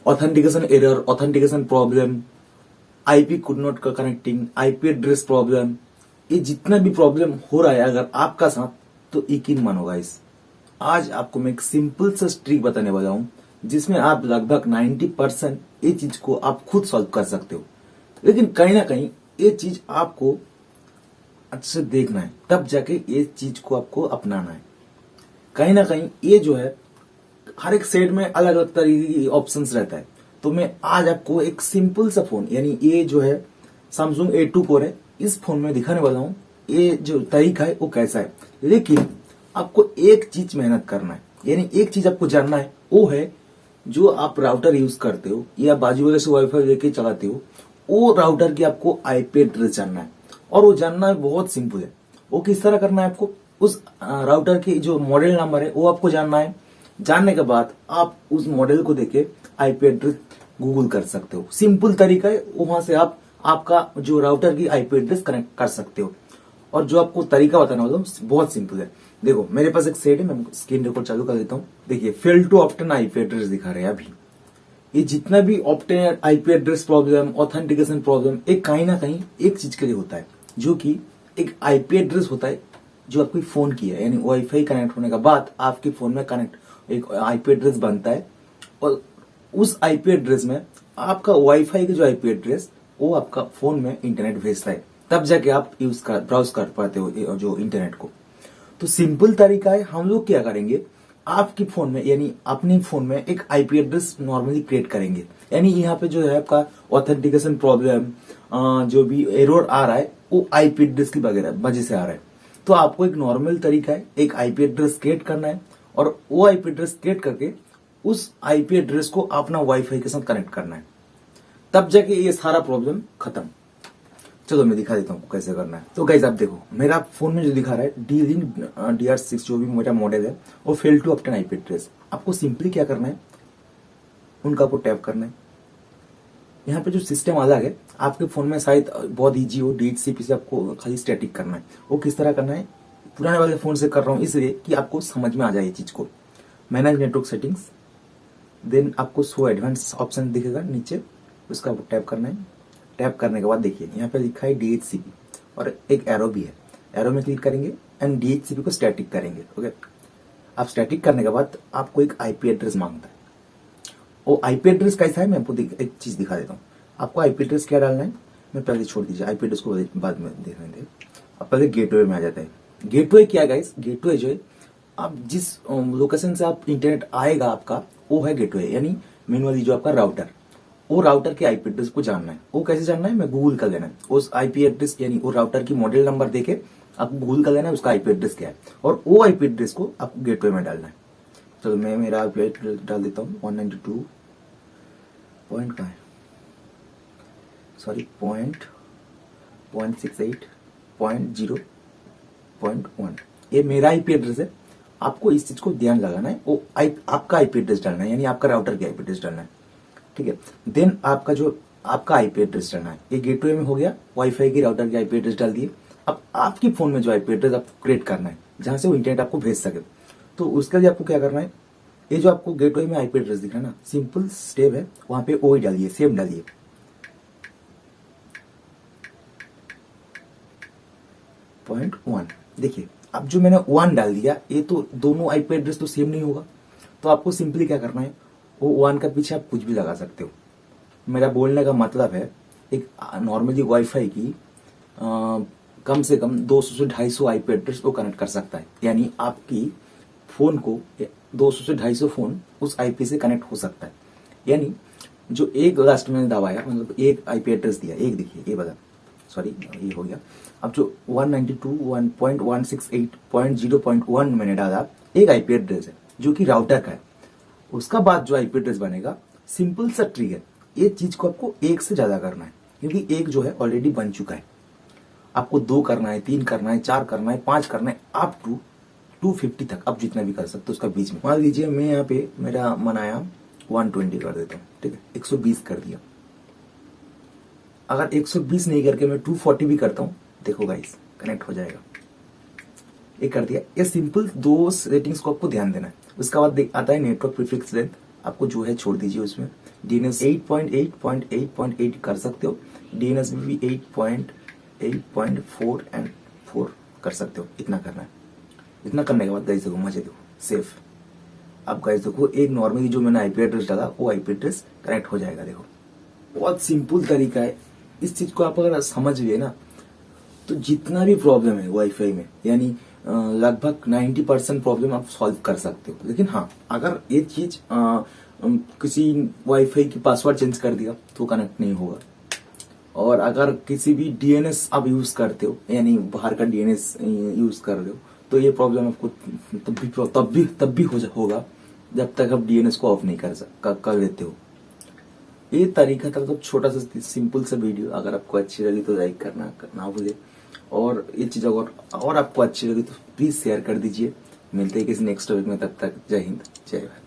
Authentication error, authentication problem, IP could not connecting, IP address problem, ये जितना भी problem हो रहा है अगर आपका साथ, तो यकीन मानो गाइस, आज आपको मैं एक सिंपल सा ट्रिक बताने वाला हूं जिसमें आप लगभग 90% ये चीज को आप खुद सॉल्व कर सकते हो। लेकिन कहीं ना कहीं ये चीज आपको अच्छे से देखना है, तब जाके ये चीज को आपको अपनाना है। कहीं ना कहीं ये जो है हर एक सेट में अलग अलग तरीके की ऑप्शंस रहता है। तो मैं आज आपको एक सिंपल सा फोन, यानी ये जो है सैमसंग A2 कोर है, इस फोन में दिखाने वाला हूं ये जो तरीका है वो कैसा है। लेकिन आपको एक चीज मेहनत करना है, यानी एक चीज आपको जानना है, वो है जो आप राउटर यूज करते हो या बाजू वाले से वाईफाई लेके चलाते हो, वो राउटर की आपको आईपी एड्रेस जानना है। और वो जानना बहुत सिंपल है। वो किस तरह करना है, आपको उस राउटर की जो मॉडल नंबर है वो आपको जानना है। जानने के बाद आप उस मॉडल को देके आईपी एड्रेस गूगल कर सकते हो। सिंपल तरीका है, वहां से आप आपका जो राउटर की आईपी एड्रेस कनेक्ट कर सकते हो। और जो आपको तरीका बताना होगा बहुत सिंपल है। देखो मेरे पास एक सेट है, मैं स्क्रीन रिकॉर्ड चालू कर देता हूँ। देखिए fail to obtain IP address दिखा रहे हैं अभी। ये जितना भी obtain IP address problem, authentication problem, एक कहीं ना कहीं एक चीज के लिए होता है, जो कि एक आईपी एड्रेस होता है जो आपकी फोन की है, यानी वाईफाई कनेक्ट होने के बाद आपके फोन में कनेक्ट एक आईपी एड्रेस बनता है। और उस आईपी एड्रेस में आपका वाईफाई का जो आईपी एड्रेस वो आपका फोन में इंटरनेट भेजता है, तब जाके आप ब्राउज कर पाते हो जो इंटरनेट को। तो सिंपल तरीका है, हम लोग क्या करेंगे, आपकी फोन में यानी अपने फोन में एक आईपी एड्रेस नॉर्मली क्रिएट करेंगे। यानी यहाँ पे जो है आपका ऑथेंटिकेशन प्रॉब्लम, जो भी एरर आ रहा है वो आईपी एड्रेस की वजह से आ रहा है। तो आपको एक नॉर्मल तरीका है, एक आईपी एड्रेस क्रिएट करना है और वो आईपी एड्रेस क्रिएट करके उस आईपी एड्रेस को अपना वाईफाई के साथ कनेक्ट करना है, तब जाके ये सारा प्रॉब्लम खत्म। चलो मैं दिखा देता हूँ कैसे करना है। तो गाइस आप देखो मेरा फोन में जो दिखा रहा है D-Link DR6 जो भी मेरा मॉडल है वो fail to obtain IP address. आपको सिंपली क्या करना है, उनका आपको टैप करना है। यहाँ पे जो सिस्टम अलग है, आपके फोन में शायद बहुत इजी हो, DHCP से आपको खाली स्टैटिक करना है। वो किस तरह करना है, पुराने वाले फोन से कर रहा हूँ इसलिए कि आपको समझ में आ जाए ये चीज को। मैनेज नेटवर्क सेटिंग्स, देन आपको शो एडवांस ऑप्शन दिखेगा नीचे, उसका टैप करना है। टैप करने के बाद देखिए यहाँ पे लिखा है DHCP और एक एरो भी है। एरो में क्लिक करेंगे एंड DHCP को स्टैटिक करेंगे। ओके, आप स्टैटिक करने के बाद आपको एक आईपी एड्रेस मांगता है। वो आईपी एड्रेस कैसा है मैं आपको एक चीज दिखा देता हूँ। आपको आईपी एड्रेस क्या डालना है, मैं पहले छोड़ दीजिए, आईपी एड्रेस को बाद में देखने दे। अब पहले गेटवे में आ जाता है। गेटवे क्या है गाइस, गेटवे जो है आप जिस लोकेशन से आप इंटरनेट आएगा आपका, वो है गेटवे, यानी मैनुअली जो आपका राउटर, वो राउटर के आईपी एड्रेस को जानना है। वो कैसे जानना है, मैं गूगल कर लेना है उस आईपी एड्रेस, यानी वो राउटर की मॉडल नंबर देके आपको गूगल कर लेना है उसका आईपी एड्रेस क्या है, और वो आईपी एड्रेस को आपको गेटवे में डालना है। चलो मैं मेरा आईपी एड्रेस डाल देता हूँ 192 पॉइंट का है, सॉरी पॉइंट 68.0.1, ये मेरा आईपी एड्रेस है। आपको इस चीज को ध्यान लगाना है, वो आपका आईपी एड्रेस डालना है, यानी आपका राउटर की आईपी एड्रेस डालना है। ठीक है, देन आपका आईपी एड्रेस डालना है। ये गेटवे में हो गया, वाईफाई की राउटर की आईपी एड्रेस डाल दिए। अब आपकी फोन में जो आईपी एड्रेस आपको क्रिएट करना है जहां से वो इंटरनेट आपको भेज सके, तो उसके लिए आपको क्या करना है, ये जो आपको गेटवे में आईपी एड्रेस दिख रहा है ना, सिंपल स्टेप है, वहां पे ओ डालिए, सेम डालिए। .1 देखिए, अब जो मैंने 1 डाल दिया, ये तो दोनों आईपी एड्रेस तो सेम नहीं होगा। तो आपको सिंपली क्या करना है, वो 1 का पीछे आप कुछ भी लगा सकते हो। मेरा बोलने का मतलब है एक नॉर्मली वाईफाई की कम से कम 200 से 250 आईपी एड्रेस को कनेक्ट कर सकता है, यानी आपकी फोन को 200 से 250 फोन उस आईपी से कनेक्ट हो सकता है। यानी जो एक लास्ट मैंने दबाया, मतलब एक आईपी एड्रेस दिया, एक देखिए ये बता, सॉरी ये हो गया। अब जो 192.168.0.1 मैंने डाला, एक आईपी एड्रेस है जो कि राउटर का है। उसका बाद जो आईपी एड्रेस बनेगा, सिंपल सा ट्रिक है, ये चीज को आपको एक से ज्यादा करना है, क्योंकि एक जो है ऑलरेडी बन चुका है। आपको 2 करना है, 3 करना है, 4 करना है, 5 करना है, अप टू 250 तक आप जितना भी कर सकते हो उसका बीच में। मान लीजिए मैं यहाँ पे मेरा मनाया 120 कर देता हूँ, ठीक है, 120 कर दिया। अगर 120 नहीं करके मैं 240 भी करता हूँ, देखो गाइस कनेक्ट हो जाएगा। ये कर दिया। ये सिंपल 2 सेटिंग्स को आपको ध्यान देना है। उसके बाद आता है नेटवर्क प्रीफिक्स लेंथ, आपको जो है छोड़ दीजिए उसमें। डीएनएस 8.8 कर सकते हो, डीएनएस में भी 8.4 एंड 4 कर सकते हो। इतना करना है। इतना करने के बाद गाइस देखो मजे देखो सेफ। अब गाइस देखो एक नॉर्मली जो मैंने आईपी एड्रेस डाला वो आईपी एड्रेस कनेक्ट हो जाएगा। देखो बहुत सिंपल तरीका है। इस चीज को आप अगर समझ गए ना तो जितना भी प्रॉब्लम है वाईफाई में, यानी लगभग 90% प्रॉब्लम आप सॉल्व कर सकते हो। लेकिन हाँ, अगर ये चीज किसी वाईफाई की पासवर्ड चेंज कर दिया तो कनेक्ट नहीं होगा। और अगर किसी भी डीएनएस आप यूज करते हो, यानी बाहर का डीएनएस यूज कर रहे हो, तो ये प्रॉब्लम आपको तब भी होगा जब तक आप डीएनएस को ऑफ नहीं कर लेते हो। ये तरीका था, तो छोटा सा सिंपल सा वीडियो। अगर आपको अच्छी लगी तो लाइक करना ना भूले, और ये चीज अगर आपको अच्छी लगी तो प्लीज शेयर कर दीजिए। मिलते हैं किसी नेक्स्ट टॉपिक में, तब तक जय हिंद जय भारत।